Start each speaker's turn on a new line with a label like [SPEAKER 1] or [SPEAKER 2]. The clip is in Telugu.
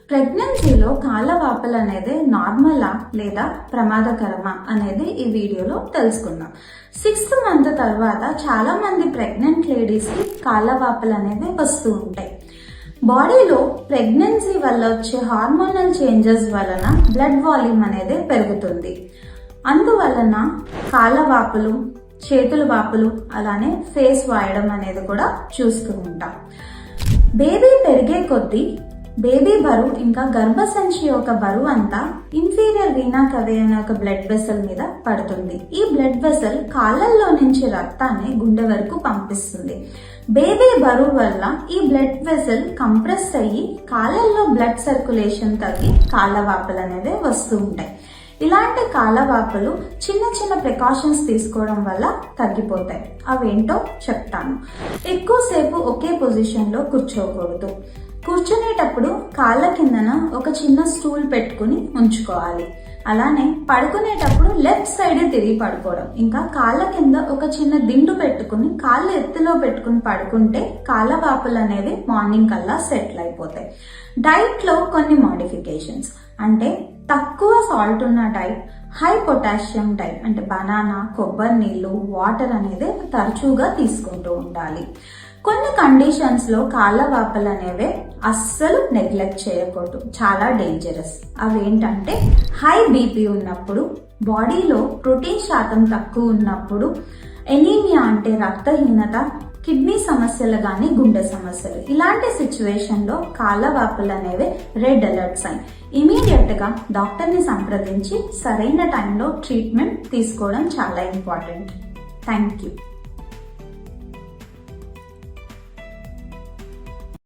[SPEAKER 1] ప్రెగ్నెన్సీలో కాళ్ళ వాపులు అనేది నార్మలా లేదా ప్రమాదకరమా అనేది ఈ వీడియోలో తెలుసుకుందాం. 6th మంత్ తర్వాత చాలా మంది ప్రెగ్నెంట్ లేడీస్ కి కాళ్ళ వాపులు అనేవి వస్తూ ఉంటాయి. బాడీలో ప్రెగ్నెన్సీ వల్ల వచ్చే హార్మోనల్ చేంజెస్ వలన బ్లడ్ వాల్యూమ్ అనేది పెరుగుతుంది. అందువలన కాళ్ళ వాపులు, చేతుల వాపులు, అలానే ఫేస్ వాయడం అనేది కూడా చూస్తూ ఉంటాం. బేబీ పెరిగే కొద్దీ బేబీ బరువు ఇంకా గర్భసంచి యొక్క బరువు అంతా ఇన్ఫీరియర్ వీనా కవే అనే ఒక బ్లడ్ వెసల్ మీద పడుతుంది. ఈ బ్లడ్ వెసల్ కాళ్ళల్లో నుంచి రక్తాన్ని గుండె వరకు పంపిస్తుంది. బేబీ బరువు వల్ల ఈ బ్లడ్ వెసల్ కంప్రెస్ అయ్యి కాళ్ళల్లో బ్లడ్ సర్క్యులేషన్ తగ్గి కాళ్ళ వాపులు అనేది వస్తూ ఉంటాయి. ఇలాంటి కాళ్ళ వాపులు చిన్న చిన్న ప్రికాషన్స్ తీసుకోవడం వల్ల తగ్గిపోతాయి. అవేంటో చెప్తాను. ఎక్కువసేపు ఒకే పొజిషన్ లో కూర్చోకూడదు. కూర్చునేటప్పుడు కాళ్ళ కిందన ఒక చిన్న స్టూల్ పెట్టుకుని ఉంచుకోవాలి. అలానే పడుకునేటప్పుడు లెఫ్ట్ సైడ్ తిరిగి పడుకోవడం, ఇంకా కాళ్ళ కింద ఒక చిన్న దిండు పెట్టుకుని కాళ్ళు ఎత్తులో పెట్టుకుని పడుకుంటే కాళ్ళ వాపులు అనేవి మార్నింగ్ కల్లా సెటిల్ అయిపోతాయి. డైట్ లో కొన్ని మోడిఫికేషన్స్ అంటే తక్కువ సాల్ట్ ఉన్న డైట్, హై పొటాషియం డైట్ అంటే బనానా, కొబ్బరి నీళ్లు, వాటర్ అనేది తరచుగా తీసుకుంటూ ఉండాలి. కొన్ని కండిషన్స్ లో కాళ్ళ వాపులు అనేవి అస్సలు నెగ్లెక్ట్ చేయకూడదు, చాలా డేంజరస్. అవేంటంటే హై బీపీ ఉన్నప్పుడు, బాడీలో ప్రోటీన్ శాతం తక్కువ ఉన్నప్పుడు, ఎనీమియా అంటే రక్తహీనత, కిడ్నీ సమస్యలు కానీ గుండె సమస్యలు. ఇలాంటి సిచ్యువేషన్ లో కాళ్ళ వాపులు అనేవి రెడ్ అలర్ట్ సైన్. ఇమీడియట్ గా డాక్టర్ ని సంప్రదించి సరైన టైంలో ట్రీట్మెంట్ తీసుకోవడం చాలా ఇంపార్టెంట్. Thank you.